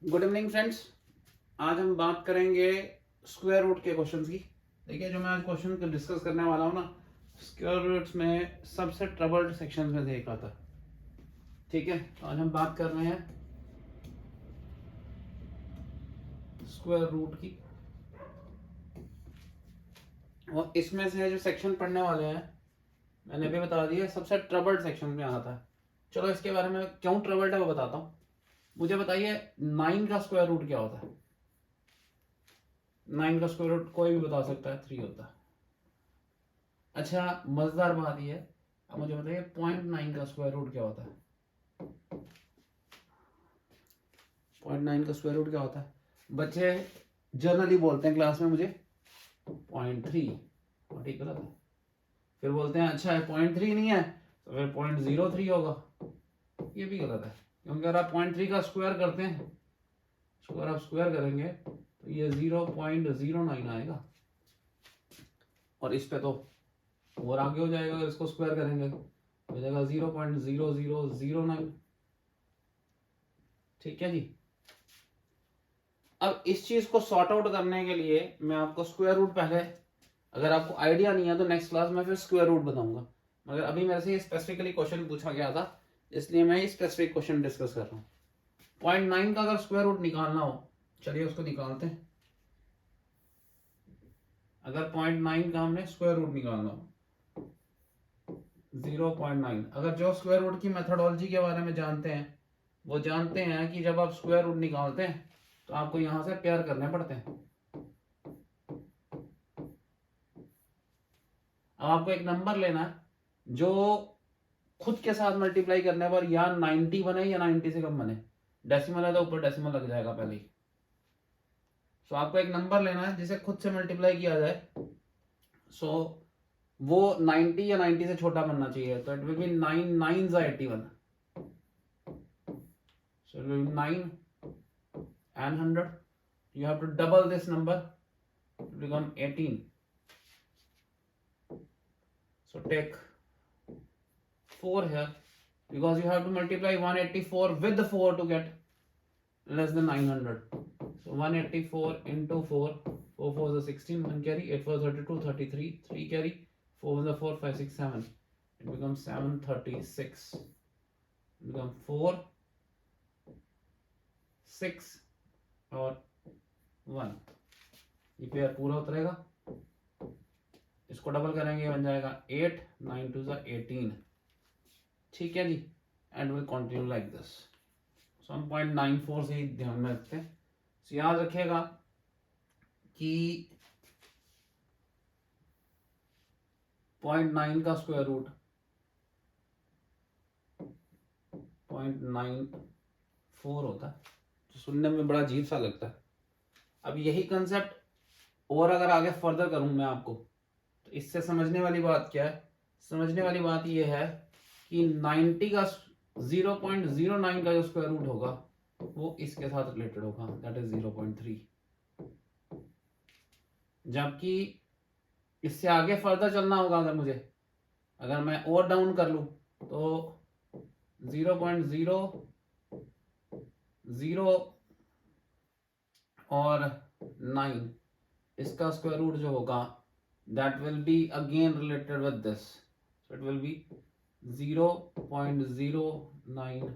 Good evening friends. आज हम बात करेंगे स्क्वायर रूट के क्वेश्चंस की। देखिए, जो मैं आज क्वेश्चन डिस्कस करने वाला हूँ ना, स्क्वायर रूट्स में सबसे ट्रबल्ड सेक्शंस में से एक आता। ठीक है, तो आज हम बात कर रहे हैं स्क्वायर रूट की, और इसमें से जो सेक्शन पढ़ने वाले हैं मैंने भी बता दिया, सबसे ट्रबल्ड सेक्शन में आता है। चलो इसके बारे में क्यों ट्रबल्ड है वो बताता हूँ। मुझे बताइए 9 का स्क्वायर रूट क्या होता है। 9 का स्क्वायर रूट कोई भी बता सकता है, 3 होता है। अच्छा, मजेदार बात यह है, अब मुझे बताइए 0.9 का स्क्वायर रूट क्या होता है। 0.9 का स्क्वायर रूट क्या होता है? बच्चे जनरली बोलते हैं क्लास में मुझे 0.3, और ठीक गलत है। फिर बोलते हैं अच्छा है 0.3 नहीं है तो फिर 0.03 होगा, ये भी गलत है। क्योंकि अगर आप 0.3 का स्क्वायर करते हैं, स्क्वायर आप स्क्वायर करेंगे तो ये 0.09 आएगा, और इस पे तो और आगे हो जाएगा। अगर इसको स्क्वायर करेंगे हो जाएगा 0.0009। ठीक है जी। अब इस चीज को सॉर्ट आउट करने के लिए मैं आपको स्क्वायर रूट, पहले अगर आपको आइडिया नहीं है तो नेक्स्ट क्लास में फिर स्क्वायर रूट बताऊंगा, मगर अभी मेरे से स्पेसिफिकली क्वेश्चन पूछा गया था इसलिए मैं स्पेसिफिक क्वेश्चन डिस्कस कर रहा हूँ। 0.9 का अगर स्क्वायर रूट निकालना हो, चलिए उसको निकालते हैं। अगर 0.9 का हमने स्क्वायर रूट निकालना हो 0.9, अगर जो स्क्वायर रूट की मेथोडोलॉजी के बारे में जानते हैं वो जानते हैं कि जब आप स्क्वायर रूट निकालते हैं तो आपको यहां से पेयर करने पड़ते हैं। अब आपको एक नंबर लेना है जो खुद के साथ मल्टीप्लाई करने पर या 90 बने या 90 से कम बने। डेसिमल है तो ऊपर डेसिमल लग जाएगा पहले ही। सो आपको एक नंबर लेना है जिसे खुद से मल्टीप्लाई किया जाए। सो वो 90 या 90 से छोटा बनना चाहिए, तो it will be 9 9 81। So it will be 9 and 100. You have to double this number to become 18. So take 4 here, because you have to multiply 184 with the 4 to get less than 900. So 184 into 4, 4 4 is 16, 1 carry, 8 4 32, 33, 3 carry, 4 is 4, 5 6 7. It becomes 736. It becomes 4 6 और 1। ये pair पूरा उतरेगा, इसको double करेंगे बन जाएगा 8 9 2 18। ठीक है जी, and will continue like this. So हम 0.94 से ही ध्यान में रखते हैं। सो याद रखिएगा कि 0.9 का स्क्वायर रूट 0.94 होता है, तो सुनने में बड़ा अजीब सा लगता है। अब यही कंसेप्ट और अगर आगे फर्दर करूं मैं आपको, तो इससे समझने वाली बात क्या है? समझने वाली बात यह है कि 90 का 0.09 का जो स्क्वायर रूट होगा वो इसके साथ रिलेटेड होगा, दैट इज 0.3। जबकि इससे आगे फर्दर चलना होगा, अगर मैं और डाउन कर लूं तो 0.00 और 9 इसका स्क्वायर रूट जो होगा that will be again related with this, so it will be 0.09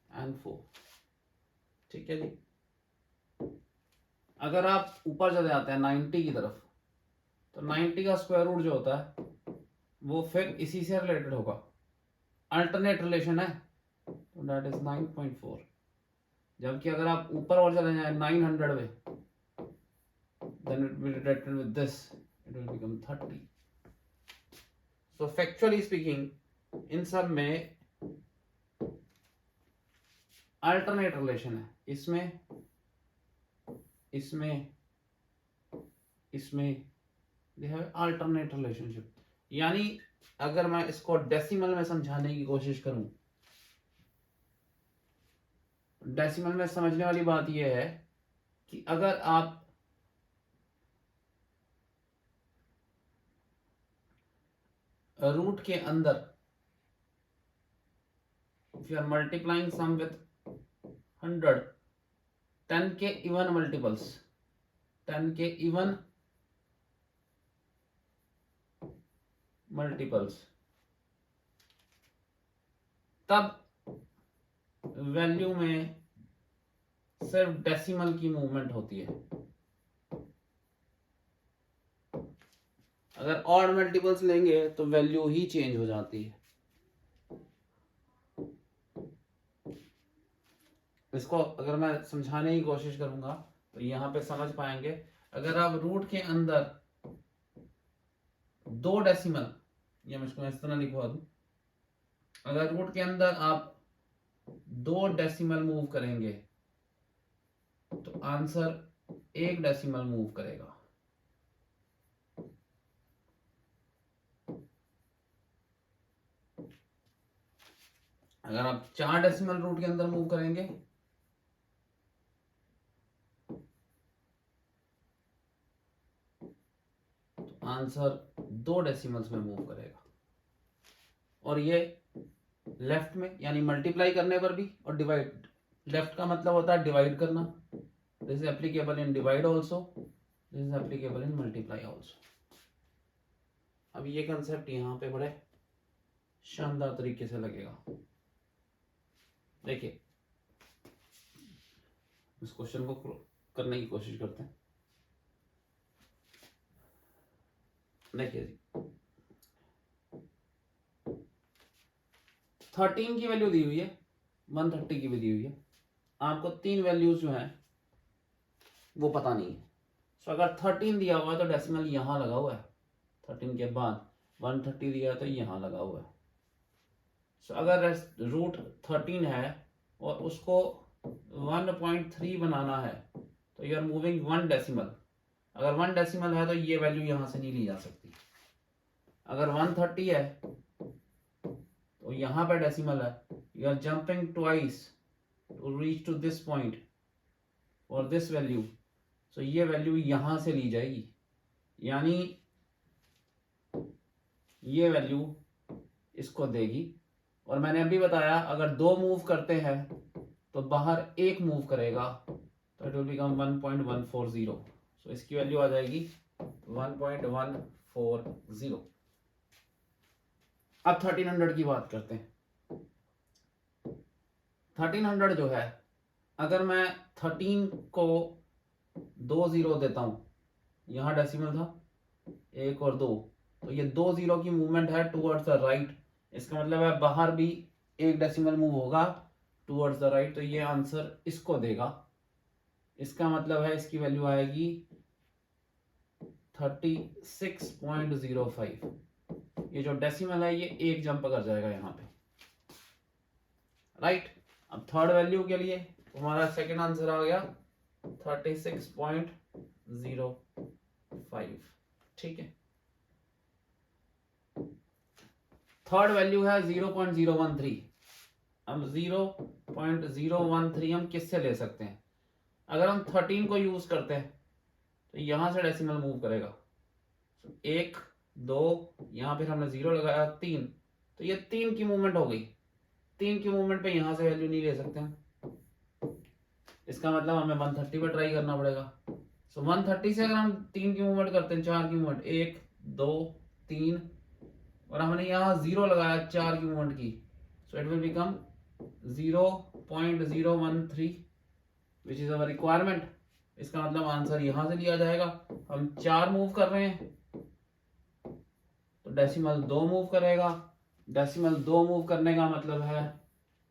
and 4। ठीक है जी। अगर आप ऊपर चले जाते हैं 90 की तरफ, तो 90 का स्क्वायर रूट जो होता है वो फिर इसी से रिलेटेड होगा, अल्टरनेट रिलेशन है, तो दैट इज 9.4। जबकि अगर आप ऊपर और चले जाए 900 में, then it will be related with this, it will become 30। so factually speaking इन सब में अल्टरनेट रिलेशन है, इसमें इसमें इसमें दे हैव अल्टरनेट रिलेशनशिप। यानी अगर मैं इसको डेसिमल में समझाने की कोशिश करूं, डेसिमल में समझने वाली बात यह है कि अगर आप रूट के अंदर if you are multiplying sum with 100, 10 के इवन मल्टीपल्स, 10 के इवन मल्टीपल्स, तब वैल्यू में सिर्फ डेसिमल की मूवमेंट होती है। अगर ऑड मल्टीपल्स लेंगे तो वैल्यू ही चेंज हो जाती है। इसको अगर मैं समझाने की कोशिश करूंगा तो यहां पे समझ पाएंगे। अगर आप रूट के अंदर 2 डेसिमल, या मैं इसको इस तरह लिखवा दूं, अगर रूट के अंदर आप 2 डेसिमल मूव करेंगे तो आंसर 1 डेसिमल मूव करेगा। अगर आप 4 डेसिमल रूट के अंदर मूव करेंगे तो आंसर 2 डेसिमल्स में मूव करेगा। और ये लेफ्ट में यानी मल्टीप्लाई करने पर भी, और डिवाइड, लेफ्ट का मतलब होता है डिवाइड करना, this is applicable in divide also, this is applicable in multiply also. अब ये कंसेप्ट यहां पे बड़े शानदार तरीके से लगेगा। देखिए इस क्वेश्चन को करने की कोशिश करते हैं। देखिए जी, 13 की वैल्यू दी हुई है, 130 की भी दी हुई है। आपको 3 वैल्यूज जो हैं वो पता नहीं है। सो अगर 13 दिया हुआ है तो डेसिमल यहां लगा हुआ है, 13 के बाद 130 दिया है तो यहां लगा हुआ है। सो अगर रूट 13 है और उसको 1.3 बनाना है तो यू आर मूविंग 1 डेसिमल। अगर 1 डेसिमल है तो ये वैल्यू यहां से नहीं ली जा सकती। अगर 130 है तो यहां पे डेसिमल है, you are jumping twice to reach to this point और दिस वैल्यू, सो ये वैल्यू यहां से ली जाएगी। यानी ये वैल्यू इसको देगी। और मैंने अभी बताया अगर 2 मूव करते हैं तो बाहर 1 मूव करेगा तो इट विल बिकम 1.140। सो इसकी वैल्यू आ जाएगी 1.140। अब 1300 की बात करते हैं। 1300 जो है, अगर मैं 13 को 2 जीरो देता हूं, यहां डेसिमल था 1 और 2, तो ये 2 जीरो की मूवमेंट है टूवर्ड्स द राइट। इसका मतलब है बाहर भी 1 डेसिमल मूव होगा टूवर्ड्स द राइट, तो ये आंसर इसको देगा। इसका मतलब है इसकी वैल्यू आएगी 36.05। ये जो डेसिमल है ये 1 जंप कर जाएगा यहाँ पे, राइट। अब थर्ड वैल्यू के लिए हमारा सेकंड आंसर आ गया 36.05। ठीक है, थर्ड वैल्यू है 0.013। अब 0.013 हम किससे ले सकते हैं? अगर हम 13 को यूज करते हैं तो यहां से डेसिमल मूव करेगा, 1 2, यहां फिर हमने 0 लगाया 3, तो ये 3 की मूवमेंट हो गई। 3 की मूवमेंट पे यहां से वैल्यू नहीं ले सकते हम। इसका मतलब हमें 130 पे ट्राई करना पड़ेगा। सो 130 से अगर हम 3 की मूवमेंट करते हैं, 4 की मूवमेंट, 1 2 3, और हमने यहाँ 0 लगाया 4 की मूवमेंट की, so it will become 0.013 which is our requirement. इसका मतलब आंसर यहां से लिया जाएगा। हम 4 मूव कर रहे हैं तो डेसिमल 2 मूव करेगा। डेसिमल 2 मूव करने का मतलब है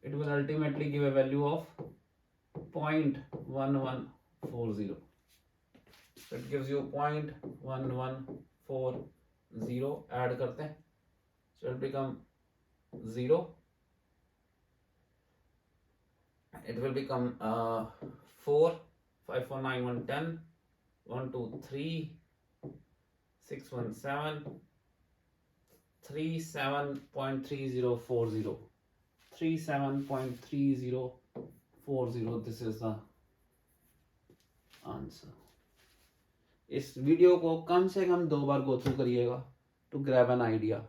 it will ultimately give a value of 0.1140। So it gives you 0.1140। Add करते हैं, so it become 0, it will become 4 5 4 9 1 10 1 2 3 6 1 7 37.3040 37.3040। This is the answer. इस वीडियो को कम से कम 2 बार गो थ्रू करिएगा टू ग्रैब एन आइडिया।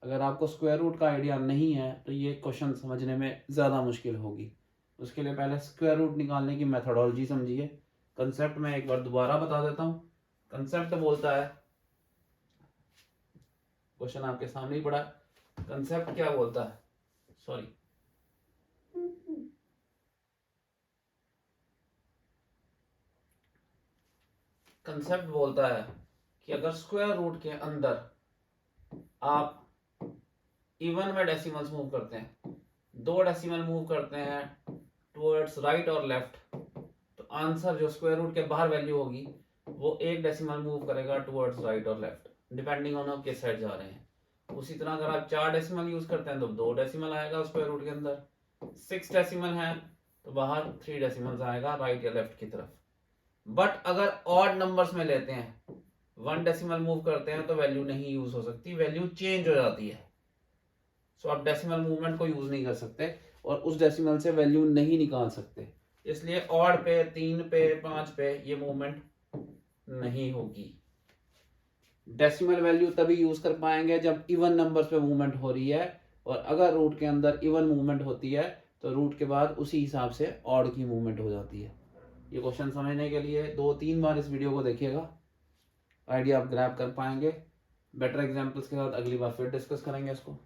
अगर आपको स्क्वायर रूट का idea नहीं है तो ये क्वेश्चन समझने में ज़्यादा मुश्किल होगी। उसके लिए पहले स्क्वायर रूट निकालने की मेथोडोलॉजी समझिए। कंसेप्ट मैं एक बार दोबारा बता देता हूँ। कंसेप्ट बोलता है, क्वेश्चन आपके सामने ही पड़ा है। कंसेप्ट क्या बोलता है, सॉरी, कंसेप्ट बोलता है कि अगर स्क्वायर रूट के अंदर आप इवन में डेसिमल्स मूव करते हैं, 2 डेसिमल मूव करते हैं टुवर्ड्स राइट और लेफ्ट, तो आंसर जो स्क्वायर रूट के बाहर वैल्यू होगी वो 1 डेसिमल मूव करेगा टुवर्ड्स राइट और लेफ्ट, डिपेंडिंग ऑन आप किस साइड जा रहे हैं। उसी तरह अगर आप 4 डेसिमल यूज करते हैं तो 2 डेसिमल आएगा स्क्वायर रूट के अंदर, 6 डेसिमल है तो बाहर 3 डेसिमल्स आएगा राइट या लेफ्ट की तरफ। बट अगर ऑड नंबर्स में लेते हैं, 1 डेसिमल मूव करते हैं तो वैल्यू नहीं यूज हो सकती, वैल्यू चेंज हो जाती है। सो आप डेसिमल मूवमेंट को यूज नहीं कर सकते और उस डेसिमल से वैल्यू नहीं निकाल सकते। इसलिए ऑड पे, 3 पे, 5 पे ये मूवमेंट नहीं होगी। डेसिमल वैल्यू तभी यूज कर पाएंगे जब इवन नंबर्स पे मूवमेंट हो रही है, और अगर रूट के अंदर इवन मूवमेंट होती है तो रूट के बाद उसी हिसाब से ऑड की मूवमेंट हो जाती है। ये क्वेश्चन समझने के लिए 2-3 बार इस वीडियो को देखिएगा, आइडिया आप ग्रैब कर पाएंगे। बेटर एग्जांपल्स के साथ अगली बार फिर डिस्कस करेंगे इसको।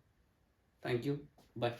Thank you, bye.